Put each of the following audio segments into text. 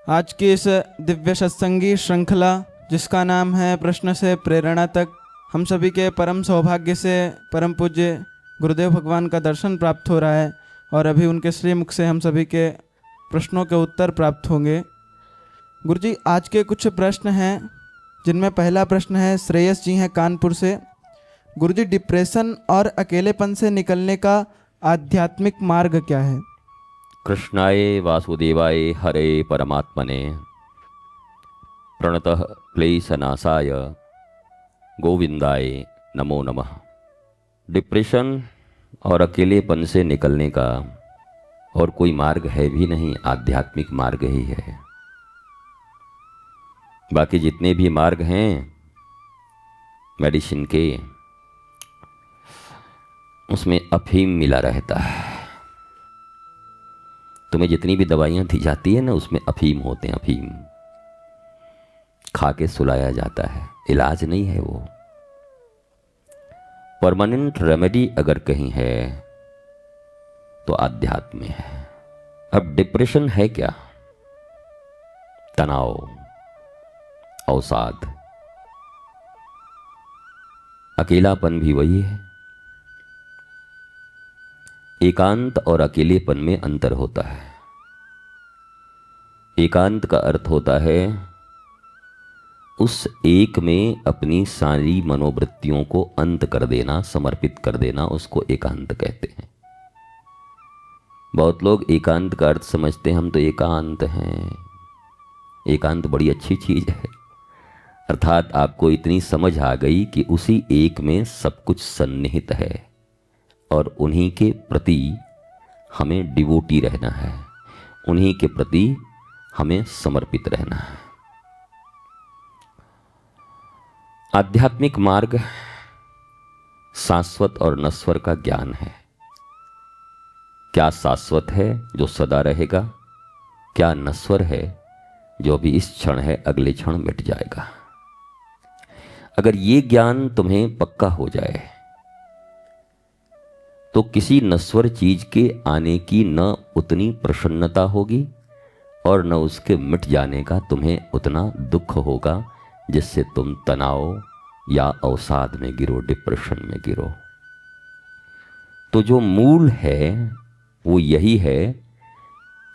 आज की इस दिव्य सत्संगी श्रृंखला जिसका नाम है प्रश्न से प्रेरणा तक, हम सभी के परम सौभाग्य से परम पूज्य गुरुदेव भगवान का दर्शन प्राप्त हो रहा है और अभी उनके श्री मुख से हम सभी के प्रश्नों के उत्तर प्राप्त होंगे। गुरुजी, आज के कुछ प्रश्न हैं जिनमें पहला प्रश्न है, श्रेयस जी हैं कानपुर से। गुरुजी, डिप्रेशन और अकेलेपन से निकलने का आध्यात्मिक मार्ग क्या है? कृष्णाय वासुदेवाय हरे परमात्मने प्रणतः क्लेशनाशाय गोविंदाय नमो नमः। डिप्रेशन और अकेलेपन से निकलने का और कोई मार्ग है भी नहीं, आध्यात्मिक मार्ग ही है। बाकी जितने भी मार्ग हैं मेडिसिन के, उसमें अफीम मिला रहता है। तुम्हें जितनी भी दवाइयां दी जाती है ना, उसमें अफीम होते हैं। अफीम खा के सुलाया जाता है, इलाज नहीं है वो। परमानेंट रेमेडी अगर कहीं है तो आध्यात्म में है। अब डिप्रेशन है क्या? तनाव, अवसाद, अकेलापन भी वही है। एकांत और अकेलेपन में अंतर होता है। एकांत का अर्थ होता है उस एक में अपनी सारी मनोवृत्तियों को अंत कर देना, समर्पित कर देना, उसको एकांत कहते हैं। बहुत लोग एकांत का अर्थ समझते हैं हम तो एकांत हैं। एकांत बड़ी अच्छी चीज है, अर्थात आपको इतनी समझ आ गई कि उसी एक में सब कुछ सन्निहित है और उन्हीं के प्रति हमें डिवोटी रहना है, उन्हीं के प्रति हमें समर्पित रहना है। आध्यात्मिक मार्ग शाश्वत और नश्वर का ज्ञान है। क्या शाश्वत है जो सदा रहेगा? क्या नश्वर है जो अभी इस क्षण है अगले क्षण मिट जाएगा? अगर ये ज्ञान तुम्हें पक्का हो जाए तो किसी नश्वर चीज के आने की न उतनी प्रसन्नता होगी और न उसके मिट जाने का तुम्हें उतना दुख होगा जिससे तुम तनाव या अवसाद में गिरो, डिप्रेशन में गिरो। तो जो मूल है वो यही है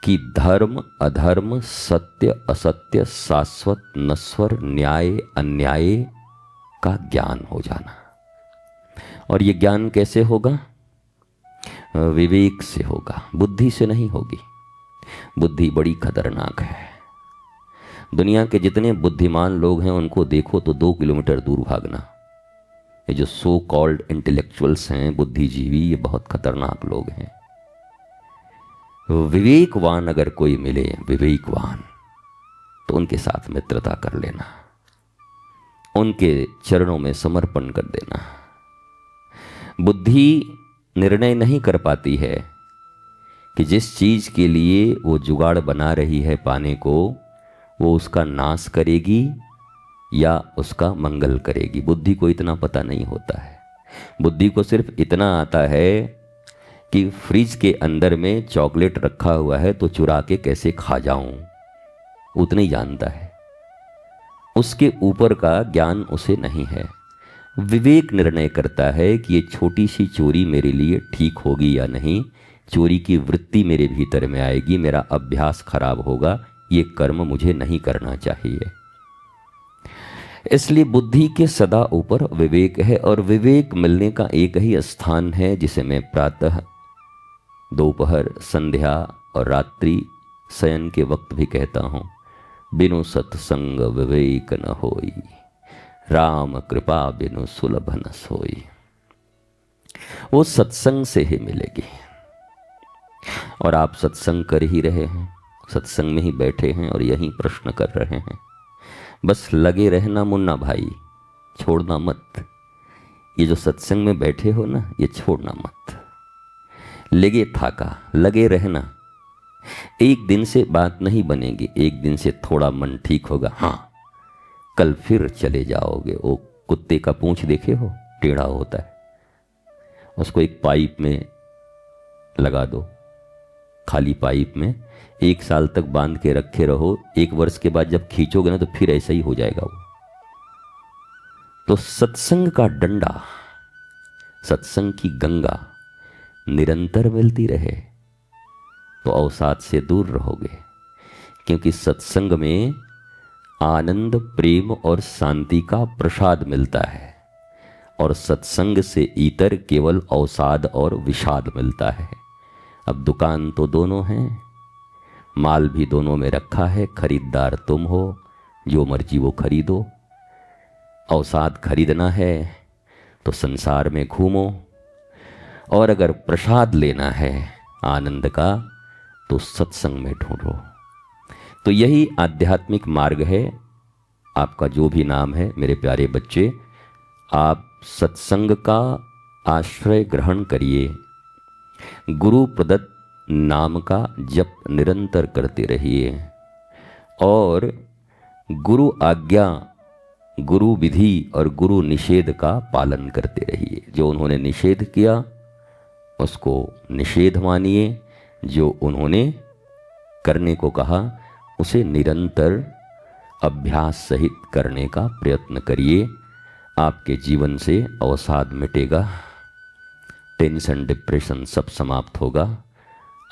कि धर्म अधर्म, सत्य असत्य, शाश्वत नश्वर, न्याय अन्याय का ज्ञान हो जाना। और ये ज्ञान कैसे होगा? विवेक से होगा, बुद्धि से नहीं होगी। बुद्धि बड़ी खतरनाक है। दुनिया के जितने बुद्धिमान लोग हैं उनको देखो तो 2 किलोमीटर दूर भागना। ये जो सो कॉल्ड इंटेलेक्चुअल्स हैं, बुद्धिजीवी, ये बहुत खतरनाक लोग हैं। विवेकवान अगर कोई मिले, विवेकवान, तो उनके साथ मित्रता कर लेना, उनके चरणों में समर्पण कर देना। बुद्धि निर्णय नहीं कर पाती है कि जिस चीज के लिए वो जुगाड़ बना रही है पाने को, वो उसका नाश करेगी या उसका मंगल करेगी। बुद्धि को इतना पता नहीं होता है। बुद्धि को सिर्फ इतना आता है कि फ्रिज के अंदर में चॉकलेट रखा हुआ है तो चुरा के कैसे खा जाऊं, उतना ही जानता है। उसके ऊपर का ज्ञान उसे नहीं है। विवेक निर्णय करता है कि ये छोटी सी चोरी मेरे लिए ठीक होगी या नहीं, चोरी की वृत्ति मेरे भीतर में आएगी, मेरा अभ्यास खराब होगा, ये कर्म मुझे नहीं करना चाहिए। इसलिए बुद्धि के सदा ऊपर विवेक है और विवेक मिलने का एक ही स्थान है जिसे मैं प्रातः, दोपहर, संध्या और रात्रि शयन के वक्त भी कहता हूं, बिनु सत्संग विवेक न होई, राम कृपा बिनु सुलभ न सोई। वो सत्संग से ही मिलेगी। और आप सत्संग कर ही रहे हैं, सत्संग में ही बैठे हैं और यही प्रश्न कर रहे हैं। बस लगे रहना मुन्ना भाई, छोड़ना मत। ये जो सत्संग में बैठे हो ना, ये छोड़ना मत। लगे थाका, लगे रहना। एक दिन से बात नहीं बनेगी, एक दिन से थोड़ा मन ठीक होगा, हाँ कल फिर चले जाओगे। वो कुत्ते का पूंछ देखे हो, टेढ़ा होता है, उसको एक पाइप में लगा दो, खाली पाइप में 1 साल तक बांध के रखे रहो, 1 वर्ष के बाद जब खींचोगे ना तो फिर ऐसा ही हो जाएगा वो। तो सत्संग का डंडा, सत्संग की गंगा निरंतर मिलती रहे तो अवसाद से दूर रहोगे, क्योंकि सत्संग में आनंद, प्रेम और शांति का प्रसाद मिलता है, और सत्संग से इतर केवल अवसाद और विषाद मिलता है। अब दुकान तो दोनों हैं, माल भी दोनों में रखा है, खरीदार तुम हो, जो मर्जी वो खरीदो। अवसाद खरीदना है तो संसार में घूमो, और अगर प्रसाद लेना है आनंद का तो सत्संग में ढूंढो। तो यही आध्यात्मिक मार्ग है। आपका जो भी नाम है मेरे प्यारे बच्चे, आप सत्संग का आश्रय ग्रहण करिए, गुरु प्रदत्त नाम का जप निरंतर करते रहिए, और गुरु आज्ञा, गुरु विधि और गुरु निषेध का पालन करते रहिए। जो उन्होंने निषेध किया उसको निषेध मानिए, जो उन्होंने करने को कहा उसे निरंतर अभ्यास सहित करने का प्रयत्न करिए। आपके जीवन से अवसाद मिटेगा, टेंशन, डिप्रेशन सब समाप्त होगा,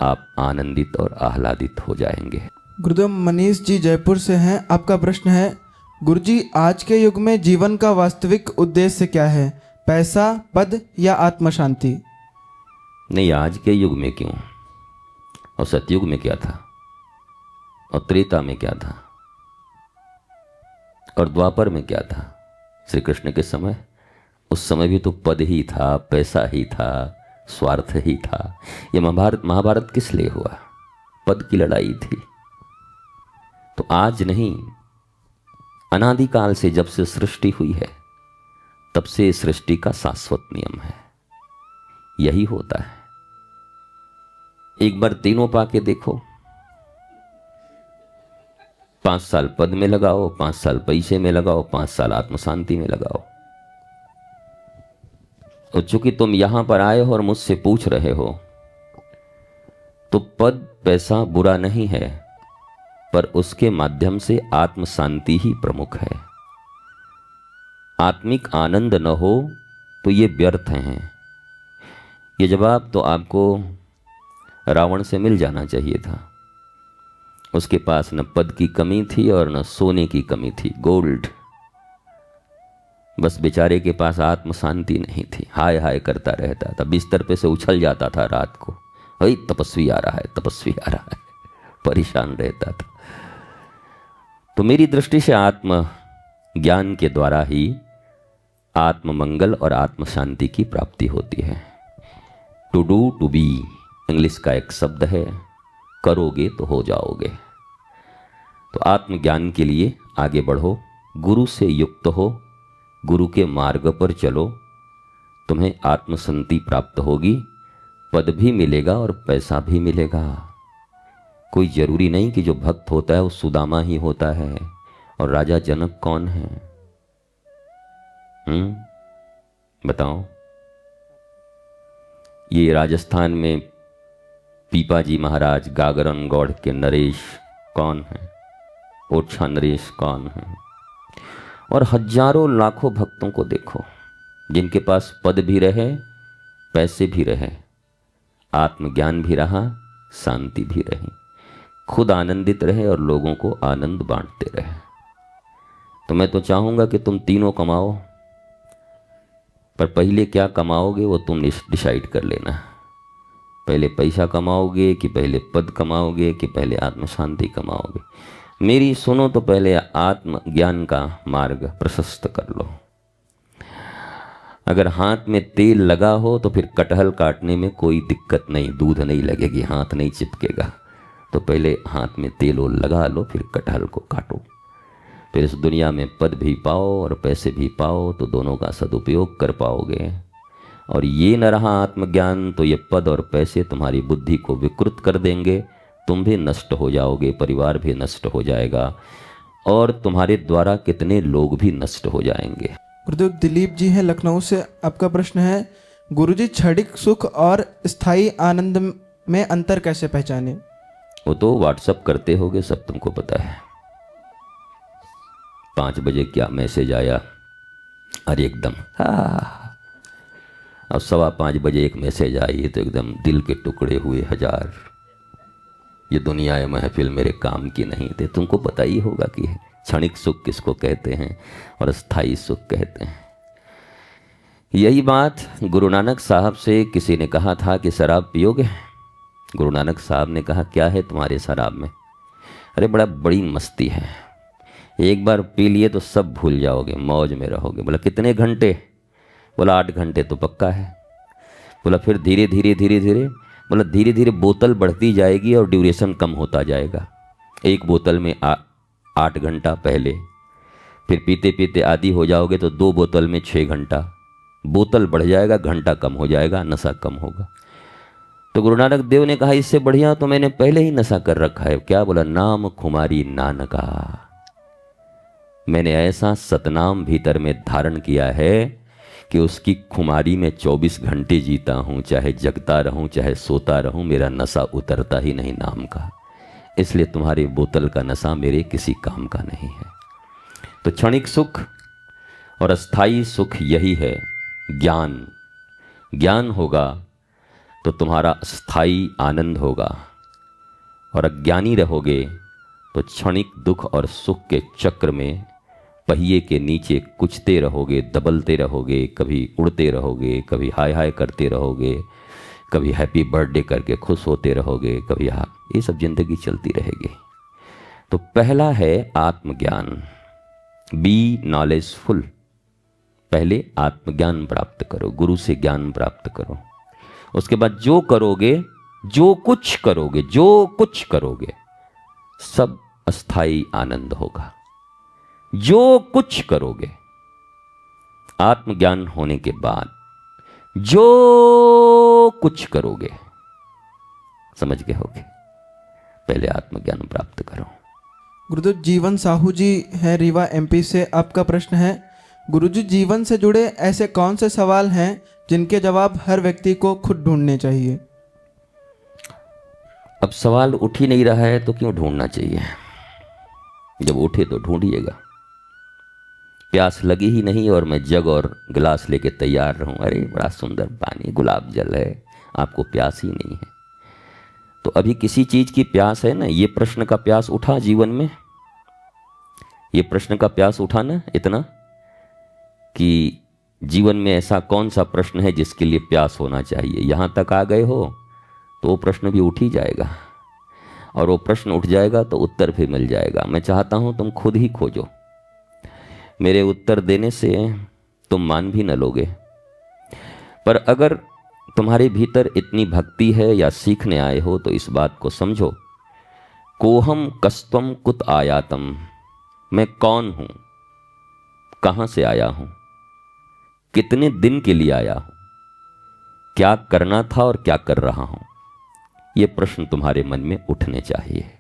आप आनंदित और आह्लादित हो जाएंगे। गुरुदेव मनीष जी जयपुर से हैं। आपका प्रश्न है, गुरुजी आज के युग में जीवन का वास्तविक उद्देश्य क्या है? पैसा, पद या आत्म शांति? नहीं, आज के युग में क्यों, और सतयुग में क्या था, और त्रेता में क्या था, और द्वापर में क्या था? श्री कृष्ण के समय, उस समय भी तो पद ही था, पैसा ही था, स्वार्थ ही था। ये महाभारत किस लिए हुआ? पद की लड़ाई थी। तो आज नहीं, अनादिकाल से जब से सृष्टि हुई है तब से सृष्टि का शाश्वत नियम है, यही होता है। एक बार तीनों पाके देखो, 5 साल पद में लगाओ, 5 साल पैसे में लगाओ, 5 साल आत्म शांति में लगाओ। और चूंकि तुम यहां पर आए हो और मुझसे पूछ रहे हो, तो पद पैसा बुरा नहीं है, पर उसके माध्यम से आत्म शांति ही प्रमुख है। आत्मिक आनंद न हो तो ये व्यर्थ हैं। ये जवाब तो आपको रावण से मिल जाना चाहिए था। उसके पास न पद की कमी थी और न सोने की कमी थी, गोल्ड। बस बेचारे के पास आत्म शांति नहीं थी, हाय हाय करता रहता था, बिस्तर पे से उछल जाता था रात को, अरे तपस्वी आ रहा है, तपस्वी आ रहा है, परेशान रहता था। तो मेरी दृष्टि से आत्म ज्ञान के द्वारा ही आत्म मंगल और आत्म शांति की प्राप्ति होती है। To do to be English का एक शब्द है, करोगे तो हो जाओगे। तो आत्मज्ञान के लिए आगे बढ़ो, गुरु से युक्त हो, गुरु के मार्ग पर चलो, तुम्हें आत्मशांति प्राप्त होगी, पद भी मिलेगा और पैसा भी मिलेगा। कोई जरूरी नहीं कि जो भक्त होता है वो सुदामा ही होता है। और राजा जनक कौन है? बताओ। ये राजस्थान में पीपाजी महाराज, गागरन गौड़ के नरेश कौन है? ओछा नरेश कौन है? और हजारों लाखों भक्तों को देखो, जिनके पास पद भी रहे, पैसे भी रहे, आत्मज्ञान भी रहा, शांति भी रही, खुद आनंदित रहे और लोगों को आनंद बांटते रहे। तो मैं तो चाहूंगा कि तुम तीनों कमाओ, पर पहले क्या कमाओगे वो तुम डिसाइड कर लेना। पहले पैसा कमाओगे कि पहले पद कमाओगे कि पहले आत्म शांति कमाओगे? मेरी सुनो तो पहले आत्म ज्ञान का मार्ग प्रशस्त कर लो। अगर हाथ में तेल लगा हो तो फिर कटहल काटने में कोई दिक्कत नहीं, दूध नहीं लगेगी, हाथ नहीं चिपकेगा। तो पहले हाथ में तेल लगा लो, फिर कटहल को काटो। फिर इस दुनिया में पद भी पाओ और पैसे भी पाओ, तो दोनों का सदुपयोग कर पाओगे। और ये न रहा आत्मज्ञान तो ये पद और पैसे तुम्हारी बुद्धि को विकृत कर देंगे, तुम भी नष्ट हो जाओगे, परिवार भी नष्ट हो जाएगा, और तुम्हारे द्वारा कितने लोग भी नष्ट हो जाएंगे। गुरुदेव दिलीप जी हैं लखनऊ से। आपका प्रश्न है, गुरुजी क्षणिक सुख और स्थायी आनंद में अंतर कैसे पहचाने? वो तो व्हाट्सअप करते होगे, सब तुमको पता है। 5 बजे क्या मैसेज आया, अरे एकदम अब 5:15 बजे एक मैसेज आई तो एकदम दिल के टुकड़े हुए 1000। ये दुनिया है महफिल मेरे काम की नहीं थे। तुमको पता ही होगा कि क्षणिक सुख किसको कहते हैं और स्थायी सुख कहते हैं। यही बात गुरु नानक साहब से किसी ने कहा था कि शराब पियोगे? गुरु नानक साहब ने कहा क्या है तुम्हारे शराब में? अरे बड़ी मस्ती है, एक बार पी लिए तो सब भूल जाओगे, मौज में रहोगे। बोला कितने घंटे? बोला 8 घंटे तो पक्का है। बोला फिर धीरे धीरे धीरे धीरे? बोला धीरे धीरे बोतल बढ़ती जाएगी और ड्यूरेशन कम होता जाएगा। एक बोतल में 8 घंटा पहले, फिर पीते पीते आदी हो जाओगे तो 2 बोतल में 6 घंटा। बोतल बढ़ जाएगा, घंटा कम हो जाएगा, नशा कम होगा। तो गुरु नानक देव ने कहा इससे बढ़िया तो मैंने पहले ही नशा कर रखा है। क्या? बोला नाम खुमारी नानका। मैंने ऐसा सतनाम भीतर में धारण किया है कि उसकी खुमारी में 24 घंटे जीता हूं, चाहे जगता रहूं चाहे सोता रहूं, मेरा नशा उतरता ही नहीं नाम का। इसलिए तुम्हारी बोतल का नशा मेरे किसी काम का नहीं है। तो क्षणिक सुख और अस्थाई सुख यही है ज्ञान। ज्ञान होगा तो तुम्हारा स्थायी आनंद होगा, और अज्ञानी रहोगे तो क्षणिक दुख और सुख के चक्र में पहिए के नीचे कुचते रहोगे, दबलते रहोगे, कभी उड़ते रहोगे, कभी हाय हाय करते रहोगे, कभी हैप्पी बर्थडे करके खुश होते रहोगे, कभी ये सब जिंदगी चलती रहेगी। तो पहला है आत्मज्ञान, बी नॉलेजफुल। पहले आत्मज्ञान प्राप्त करो, गुरु से ज्ञान प्राप्त करो। उसके बाद जो करोगे, जो कुछ करोगे, जो कुछ करोगे सब अस्थाई आनंद होगा। जो कुछ करोगे आत्मज्ञान होने के बाद, जो कुछ करोगे समझ गए होगे। पहले आत्मज्ञान प्राप्त करो। गुरुदेव जीवन साहू जी है रीवा एमपी से, आपका प्रश्न है गुरुजी जीवन से जुड़े ऐसे कौन से सवाल हैं जिनके जवाब हर व्यक्ति को खुद ढूंढने चाहिए? अब सवाल उठ ही नहीं रहा है तो क्यों ढूंढना चाहिए? जब उठे तो ढूंढिएगा। प्यास लगी ही नहीं और मैं जग और गिलास लेके तैयार रहूं, अरे बड़ा सुंदर पानी, गुलाब जल है, आपको प्यास ही नहीं है। तो अभी किसी चीज की प्यास है ना? ये प्रश्न का प्यास उठा जीवन में? ये प्रश्न का प्यास उठा ना इतना कि जीवन में ऐसा कौन सा प्रश्न है जिसके लिए प्यास होना चाहिए? यहां तक आ गए हो तो वो प्रश्न भी उठ ही जाएगा, और वो प्रश्न उठ जाएगा तो उत्तर भी मिल जाएगा। मैं चाहता हूं तुम खुद ही खोजो। मेरे उत्तर देने से तुम मान भी न लोगे, पर अगर तुम्हारे भीतर इतनी भक्ति है या सीखने आए हो तो इस बात को समझो, कोहम कस्तम कुत आयातम, मैं कौन हूं, कहां से आया हूं, कितने दिन के लिए आया हूं, क्या करना था और क्या कर रहा हूं। ये प्रश्न तुम्हारे मन में उठने चाहिए।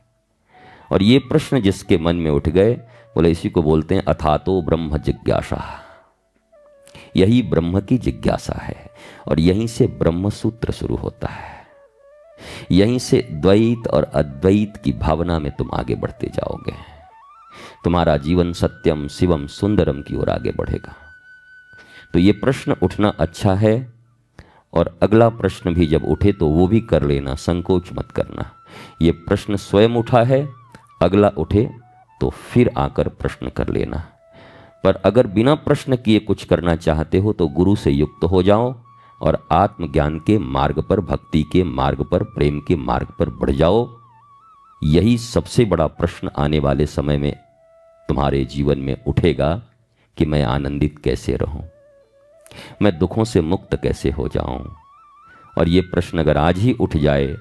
और ये प्रश्न जिसके मन में उठ गए, बोले इसी को बोलते हैं अथातो ब्रह्म जिज्ञासा। यही ब्रह्म की जिज्ञासा है, और यहीं से ब्रह्म सूत्र शुरू होता है। यहीं से द्वैत और अद्वैत की भावना में तुम आगे बढ़ते जाओगे। तुम्हारा जीवन सत्यम शिवम सुंदरम की ओर आगे बढ़ेगा। तो ये प्रश्न उठना अच्छा है, और अगला प्रश्न भी जब उठे तो वो भी कर लेना, संकोच मत करना। ये प्रश्न स्वयं उठा है, अगला उठे तो फिर आकर प्रश्न कर लेना। पर अगर बिना प्रश्न किए कुछ करना चाहते हो तो गुरु से युक्त हो जाओ और आत्मज्ञान के मार्ग पर, भक्ति के मार्ग पर, प्रेम के मार्ग पर बढ़ जाओ। यही सबसे बड़ा प्रश्न आने वाले समय में तुम्हारे जीवन में उठेगा कि मैं आनंदित कैसे रहूं, मैं दुखों से मुक्त कैसे हो जाऊं। और ये प्रश्न अगर आज ही उठ जाए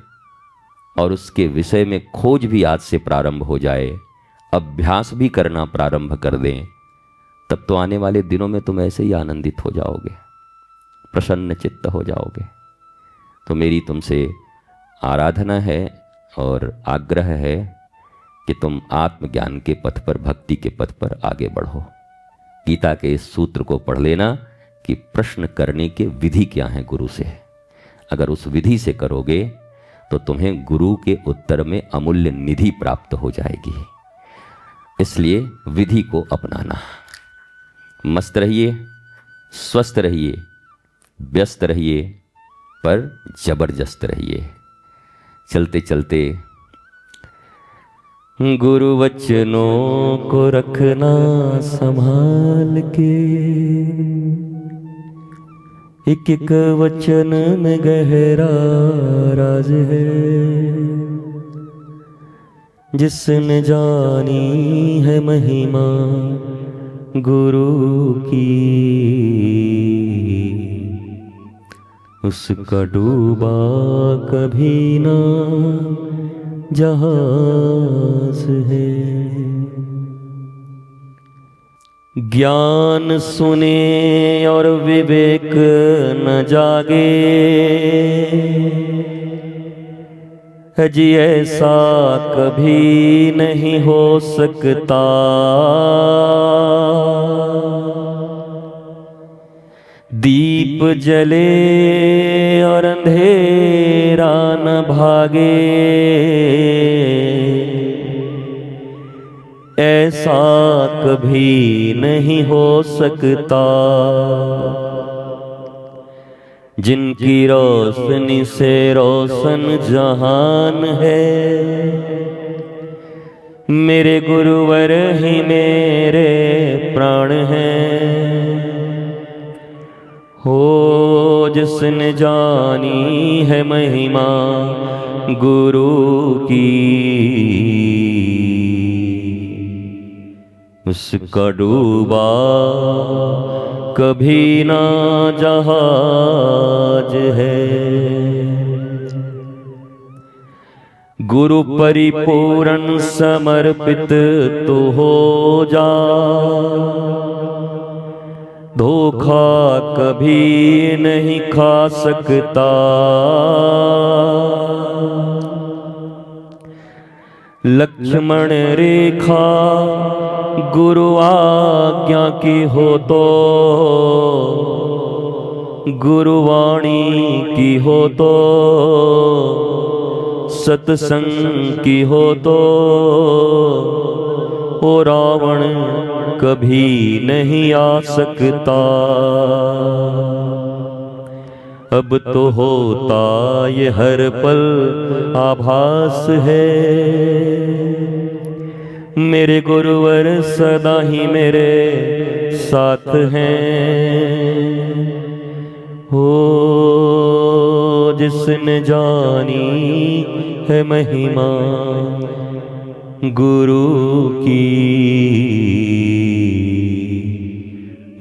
और उसके विषय में खोज भी आज से प्रारंभ हो जाए, अभ्यास भी करना प्रारंभ कर दें, तब तो आने वाले दिनों में तुम ऐसे ही आनंदित हो जाओगे, प्रसन्न चित्त हो जाओगे। तो मेरी तुमसे आराधना है और आग्रह है कि तुम आत्मज्ञान के पथ पर, भक्ति के पथ पर आगे बढ़ो। गीता के इस सूत्र को पढ़ लेना कि प्रश्न करने के विधि क्या है गुरु से। अगर उस विधि से करोगे तो तुम्हें गुरु के उत्तर में अमूल्य निधि प्राप्त हो जाएगी। इसलिए विधि को अपनाना। मस्त रहिए, स्वस्थ रहिए, व्यस्त रहिए, पर जबरदस्त रहिए। चलते चलते गुरु वचनों को रखना संभाल के, एक एक वचन में गहरा राज है। जिसने जानी है महिमा गुरु की, उसका डूबा कभी ना जहाज है। ज्ञान सुने और विवेक न जागे, जी ऐसा कभी नहीं हो सकता। दीप जले और अंधेरा न भागे, ऐसा कभी नहीं हो सकता। जिनकी रोशनी से रोशन जहान है, मेरे गुरुवर ही मेरे प्राण हैं। हो जिसने जानी है महिमा गुरु की, उसका डूबा कभी ना जहाज है। गुरु परिपूर्ण समर्पित तो हो जा, धोखा कभी नहीं खा सकता। लक्ष्मण रेखा गुरु आज्ञा की हो तो, गुरुवाणी की हो तो, सत्संग की हो तो, ओ रावण कभी नहीं आ सकता। अब तो होता ये हर पल आभास है, मेरे गुरुवर सदा ही मेरे साथ हैं। हो जिसने जानी है महिमा गुरु की,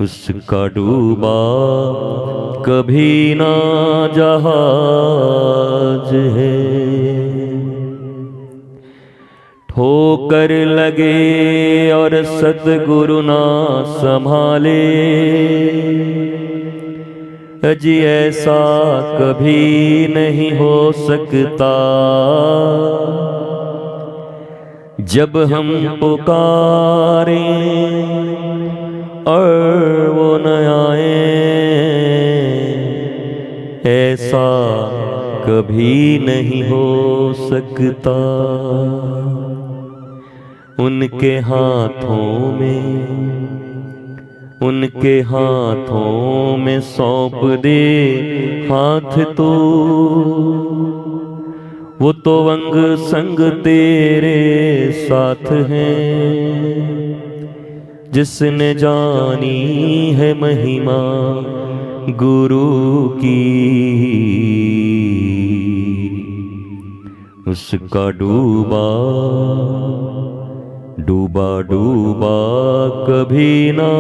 उसका डूबा कभी ना जहाज है। ठोकर लगे और सद्गुरु ना संभाले, जी ऐसा कभी नहीं हो सकता। जब हम पुकारें और वो न आए, ऐसा कभी नहीं हो सकता। उनके हाथों में सौंप दे हाथ तो, वो तो अंग संग तेरे साथ हैं। जिसने जानी है महिमा गुरु की, उसका डूबा कभी ना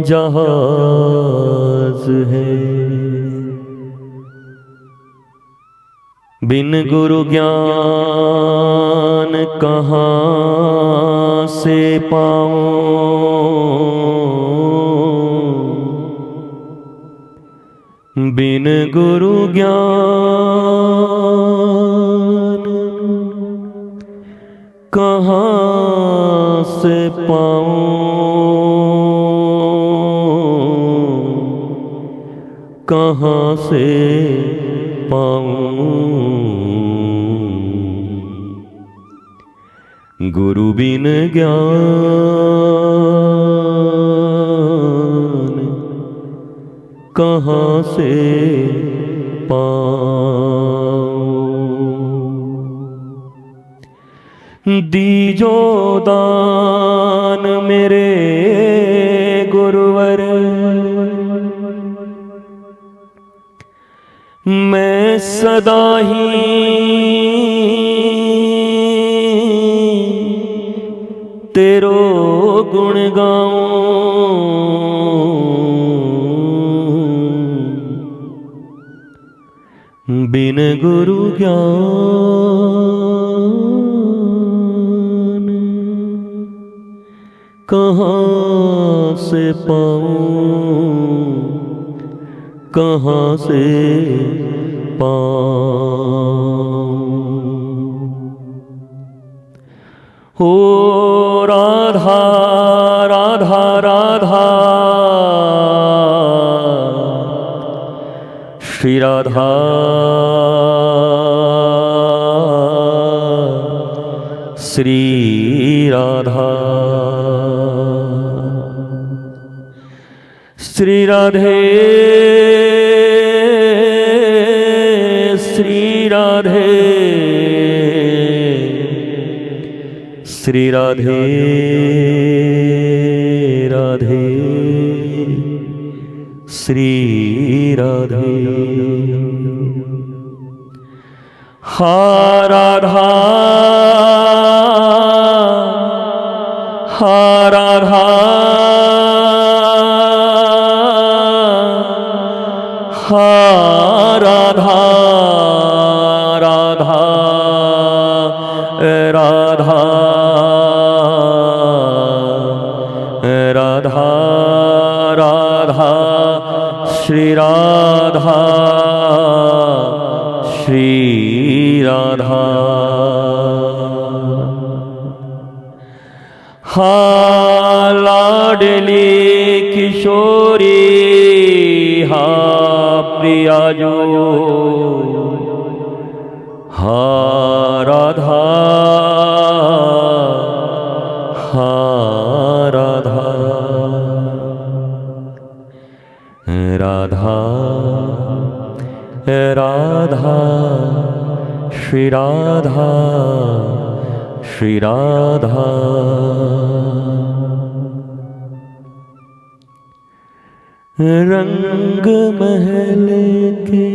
जहाज है। बिन गुरु ज्ञान कहाँ से पाऊं, बिन गुरु ज्ञान कहाँ से पाऊं, कहाँ से पाऊं। गुरु बिन ज्ञान कहाँ से पाऊं। दीजो दान मेरे गुरुवर, मैं सदा ही तेरो गुण गाऊं। बिन गुरु ज्ञान कहाँ से पाऊं, कहाँ से पाऊं। हो राधा राधा राधा, श्री राधा श्री राधा। श्री राधे श्री राधे, श्री राधे राधे, श्री राधे। हा राधा हा राधा, हा राधा राधा राधा राधा राधा, श्री राधा श्री राधा। हा लाडली किशोरी, हा प्रिया जो, हा राधा हा राधा। राधा राधा, श्री राधा श्री राधा। रंग महल के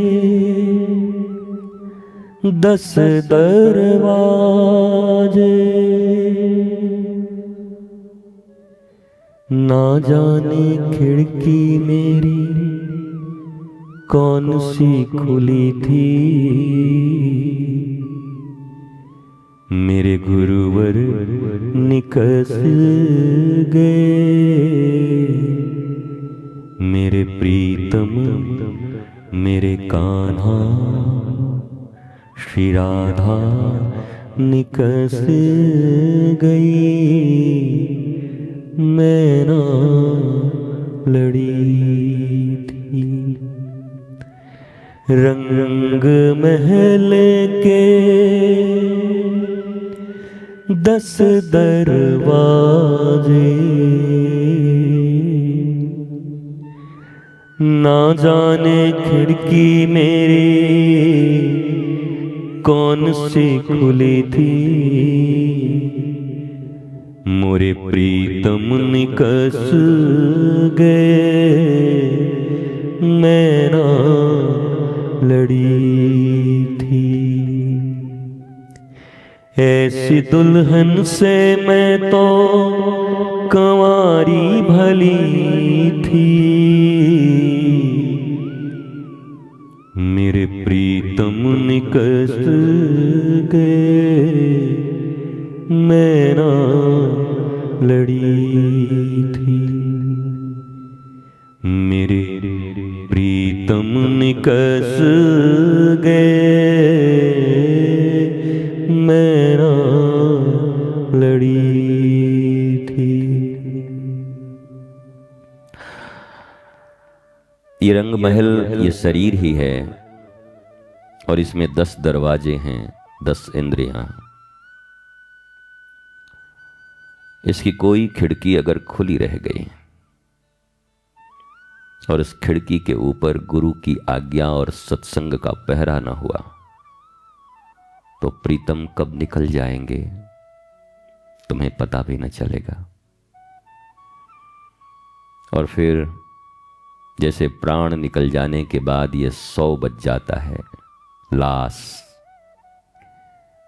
10 दरवाजे, ना जाने खिड़की मेरी कौन सी खुली थी। मेरे गुरुवर निकस गए, मेरे प्रीतम मेरे कान्हा, श्री राधा निकस गई, मैं ना लड़ी थी। रंग महल के 10 दरवाजे, ना जाने खिड़की मेरी कौन सी खुली थी। मोरे प्रीतम निकस गए, मैं ना लड़ी थी। ऐसी दुल्हन से मैं तो कंवारी भली थी। मेरे प्रीतम निकस गए, मैं ना लड़ी थी। मेरे प्रीतम निकस गए, मैं ना लड़ी थी। ये रंग महल ये शरीर ही है, और इसमें 10 दरवाजे हैं, 10 इंद्रियां। इसकी कोई खिड़की अगर खुली रह गई और इस खिड़की के ऊपर गुरु की आज्ञा और सत्संग का पहरा न हुआ तो प्रीतम कब निकल जाएंगे तुम्हें पता भी न चलेगा। और फिर जैसे प्राण निकल जाने के बाद ये 100 बज जाता है लाश,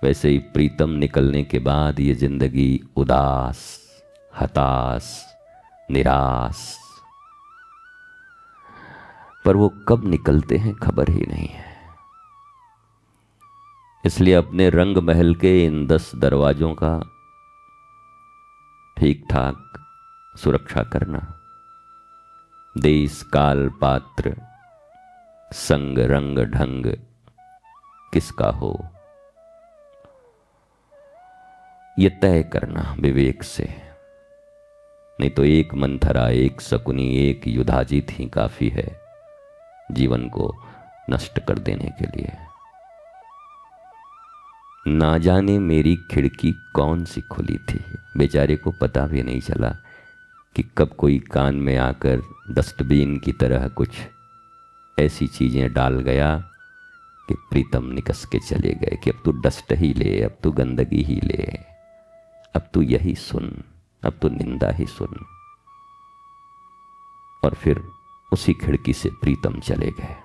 वैसे ही प्रीतम निकलने के बाद ये जिंदगी उदास, हताश, निराश। पर वो कब निकलते हैं खबर ही नहीं है। इसलिए अपने रंग महल के इन 10 दरवाजों का ठीक ठाक सुरक्षा करना। देश काल पात्र संग रंग ढंग किसका हो, ये तय करना विवेक से। नहीं तो एक मंथरा, एक शकुनी, एक युधाजित ही काफी है जीवन को नष्ट कर देने के लिए। ना जाने मेरी खिड़की कौन सी खुली थी, बेचारे को पता भी नहीं चला कि कब कोई कान में आकर डस्टबिन की तरह कुछ ऐसी चीजें डाल गया कि प्रीतम निकस के चले गए कि अब तू डस्ट ही ले, अब तू गंदगी ही ले, अब तू यही सुन, अब तू निंदा ही सुन। और फिर उसी खिड़की से प्रीतम चले गए।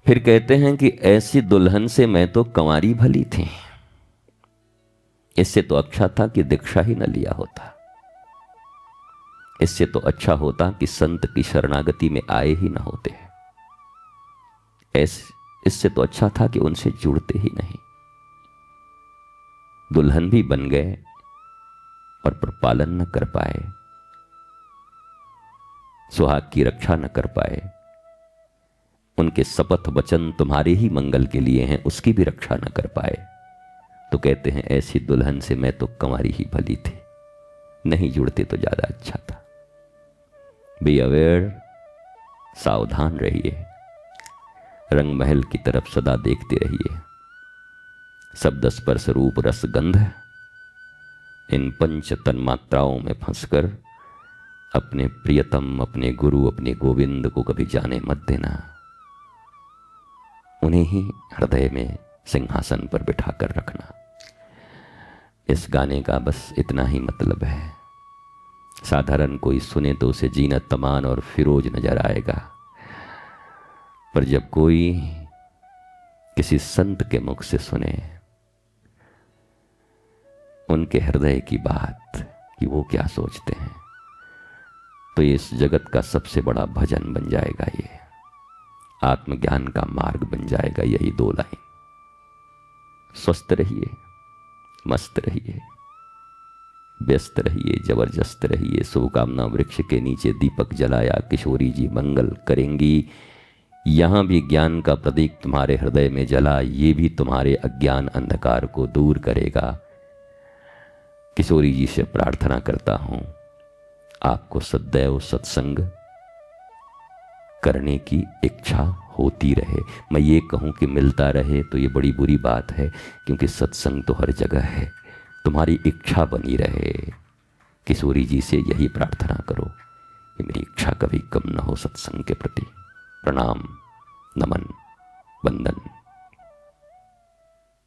फिर कहते हैं कि ऐसी दुल्हन से मैं तो कंवारी भली थी, इससे तो अच्छा था कि दीक्षा ही न लिया होता। इससे तो अच्छा होता कि संत की शरणागति में आए ही न होते। इससे तो अच्छा था कि उनसे जुड़ते ही नहीं। दुल्हन भी बन गए और पर पालन न कर पाए, सुहाग की रक्षा न कर पाए। उनके शपथ वचन तुम्हारे ही मंगल के लिए हैं, उसकी भी रक्षा न कर पाए। तो कहते हैं ऐसी दुल्हन से मैं तो कंवारी ही भली थी, नहीं जुड़ते तो ज्यादा अच्छा था। बी अवेयर, सावधान रहिए, रंग महल की तरफ सदा देखते रहिए। शब्द स्पर्श रूप रस गंध, इन पंच तन्मात्राओं में फंसकर अपने प्रियतम, अपने गुरु, अपने गोविंद को कभी जाने मत देना। उन्हें ही हृदय में सिंहासन पर बिठाकर रखना। इस गाने का बस इतना ही मतलब है। साधारण कोई सुने तो उसे जीनत तमान और फिरोज नजर आएगा, पर जब कोई किसी संत के मुख से सुने उनके हृदय की बात कि वो क्या सोचते हैं, तो ये इस जगत का सबसे बड़ा भजन बन जाएगा। ये आत्मज्ञान का मार्ग बन जाएगा। यही 2 लाइन। स्वस्थ रहिए, मस्त रहिए, व्यस्त रहिए, जबरदस्त रहिए। शुभकामना वृक्ष के नीचे दीपक जलाया किशोरी जी मंगल करेंगी। यहां भी ज्ञान का प्रदीप तुम्हारे हृदय में जला, ये भी तुम्हारे अज्ञान अंधकार को दूर करेगा। किशोरी जी से प्रार्थना करता हूं आपको सदैव सत्संग करने की इच्छा होती रहे। मैं ये कहूं कि मिलता रहे तो ये बड़ी बुरी बात है, क्योंकि सत्संग तो हर जगह है। तुम्हारी इच्छा बनी रहे। किशोरी जी से यही प्रार्थना करो कि मेरी इच्छा कभी कम न हो सत्संग के प्रति। प्रणाम, नमन, वंदन।